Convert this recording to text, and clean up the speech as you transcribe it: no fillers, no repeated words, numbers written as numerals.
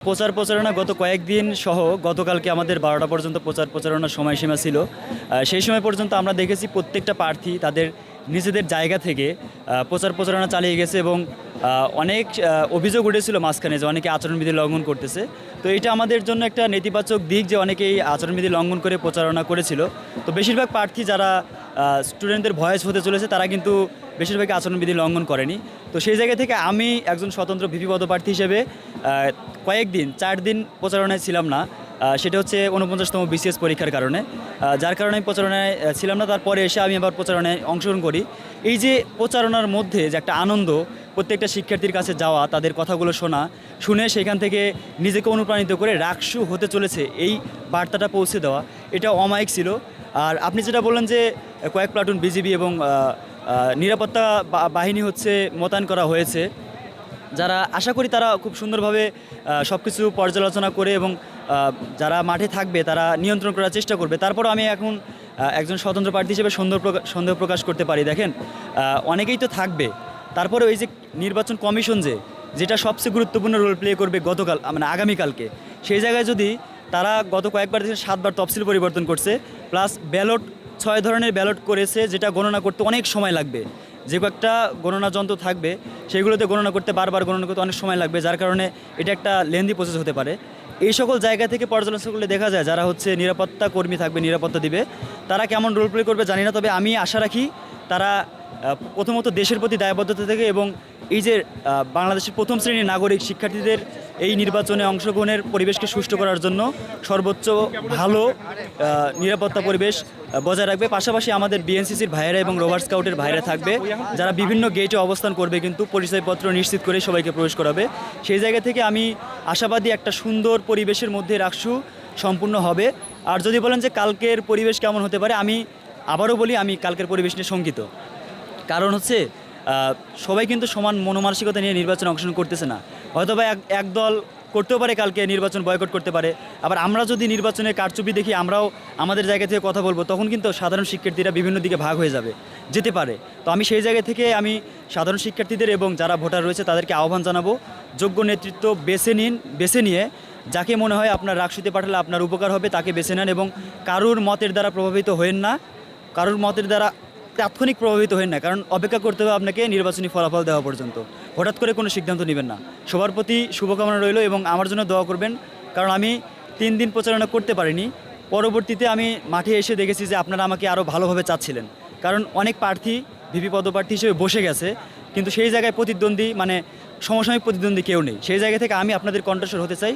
প্রচারণা গত কয়েকদিন সহ গতকালকে আমাদের ১২টা পর্যন্ত প্রচারণার সময়সীমা ছিল। সেই সময় পর্যন্ত আমরা দেখেছি প্রত্যেকটা প্রার্থী তাদের নিজেদের জায়গা থেকে প্রচারণা চালিয়ে গেছে এবং অনেক অভিযোগ উঠেছিল মাঝখানে যে অনেকে আচরণবিধি লঙ্ঘন করতেছে। তো এটা আমাদের জন্য একটা নেতিবাচক দিক যে অনেকেই আচরণবিধি লঙ্ঘন করে প্রচারণা করেছিল। তো বেশিরভাগ প্রার্থী যারা স্টুডেন্টদের ভয়েস হতে চলেছে তারা কিন্তু বেশিরভাগই আচরণবিধি লঙ্ঘন করেনি। তো সেই জায়গা থেকে আমি একজন স্বতন্ত্র ভিপি পদপ্রার্থী হিসেবে কয়েকদিন 4 দিন প্রচারণায় ছিলাম না। সেটা হচ্ছে ৪৯তম বিসিএস পরীক্ষার কারণে, যার কারণে আমি প্রচারণায় ছিলাম না। তারপরে এসে আমি আবার প্রচারণায় অংশগ্রহণ করি। এই যে প্রচারণার মধ্যে যে একটা আনন্দ, প্রত্যেকটা শিক্ষার্থীর কাছে যাওয়া, তাদের কথাগুলো শুনে সেখান থেকে নিজেকে অনুপ্রাণিত করে রাকসু হতে চলেছে এই বার্তাটা পৌঁছে দেওয়া, এটা অমায়িক ছিল। আর আপনি যেটা বললেন যে কয়েক প্লাটুন বিজিবি এবং নিরাপত্তা বাহিনী মোতায়েন করা হয়েছে, যারা আশা করি তারা খুব সুন্দরভাবে সব কিছু পর্যালোচনা করে এবং যারা মাঠে থাকবে তারা নিয়ন্ত্রণ করার চেষ্টা করবে। তারপরও আমি এখন একজন স্বতন্ত্র প্রার্থী হিসেবে সন্দেহ প্রকাশ করতে পারি। দেখেন, অনেকেই তো থাকবে, তারপরে ওই যে নির্বাচন কমিশন যেটা সবচেয়ে গুরুত্বপূর্ণ রোল প্লে করবে আগামীকালকে, সেই জায়গায় যদি তারা গত কয়েকবার 7বার তফসিল পরিবর্তন করছে, প্লাস ব্যালট 6 ধরনের ব্যালট করেছে, যেটা গণনা করতে অনেক সময় লাগবে। যে কয়েকটা গণনা যন্ত্র থাকবে সেগুলোতে গণনা করতে বারবার গণনা করতে অনেক সময় লাগবে, যার কারণে এটা একটা লেন্দি প্রসেস হতে পারে। এই সকল জায়গা থেকে পর্যালোচনা করলে দেখা যায় যারা নিরাপত্তা কর্মী থাকবে, নিরাপত্তা দিবে, তারা কেমন রোল প্লে করবে জানি না। তবে আমি আশা রাখি তারা প্রথমত দেশের প্রতি দায়বদ্ধতা থেকে এবং এই যে বাংলাদেশের প্রথম শ্রেণীর নাগরিক শিক্ষার্থীদের এই নির্বাচনে অংশগ্রহণের পরিবেশকে সুষ্ঠু করার জন্য সর্বোচ্চ ভালো নিরাপত্তা পরিবেশ বজায় রাখবে। পাশাপাশি আমাদের বিএনসিসির ভাইয়েরা এবং রোভার স্কাউটের ভাইয়েরা থাকবে, যারা বিভিন্ন গেটে অবস্থান করবে, কিন্তু পরিচয়পত্র নিশ্চিত করে সবাইকে প্রবেশ করাবে। সেই জায়গা থেকে আমি আশাবাদী একটা সুন্দর পরিবেশের মধ্যে রাকসু সম্পূর্ণ হবে। আর যদি বলেন যে কালকের পরিবেশ কেমন হতে পারে, আমি আবারও বলি আমি কালকের পরিবেশ নিয়ে শঙ্কিত। কারণ সবাই কিন্তু সমান মনোমানসিকতা নিয়ে নির্বাচনে অংশগ্রহণ করতেছে না। হয়তোবা এক দল করতেও পারে কালকে নির্বাচন বয়কট করতে পারে। আবার আমরা যদি নির্বাচনে কারচুপি দেখি, আমরাও আমাদের জায়গা থেকে কথা বলবো, তখন কিন্তু সাধারণ শিক্ষার্থীরা বিভিন্ন দিকে ভাগ হয়ে যেতে পারে। তো আমি সেই জায়গা থেকে আমি সাধারণ শিক্ষার্থীদের এবং যারা ভোটার রয়েছে তাদেরকে আহ্বান জানাবো, যোগ্য নেতৃত্ব বেছে নিয়ে যাকে মনে হয় আপনার রাকসুতে পাঠালে আপনার উপকার হবে তাকে বেছে নেন এবং কারুর মতের দ্বারা প্রভাবিত হয়েন না, কারুর মতের দ্বারা তাৎক্ষণিক প্রভাবিত হন না। কারণ অপেক্ষা করতে হবে আপনাকে নির্বাচনী ফলাফল দেওয়া পর্যন্ত। হঠাৎ করে কোনো সিদ্ধান্ত নেবেন না। সবার প্রতি শুভকামনা রইল এবং আমার জন্য দোয়া করবেন। কারণ আমি 3 দিন প্রচারণা করতে পারিনি। পরবর্তীতে আমি মাঠে এসে দেখেছি যে আপনারা আমাকে আরও ভালোভাবে চাচ্ছিলেন। কারণ অনেক প্রার্থী ভিপি পদপ্রার্থী হিসেবে বসে গেছে, কিন্তু সেই জায়গায় সমসাময়িক প্রতিদ্বন্দ্বী কেউ নেই। সেই জায়গা থেকে আমি আপনাদের কণ্ঠস্বর হতে চাই।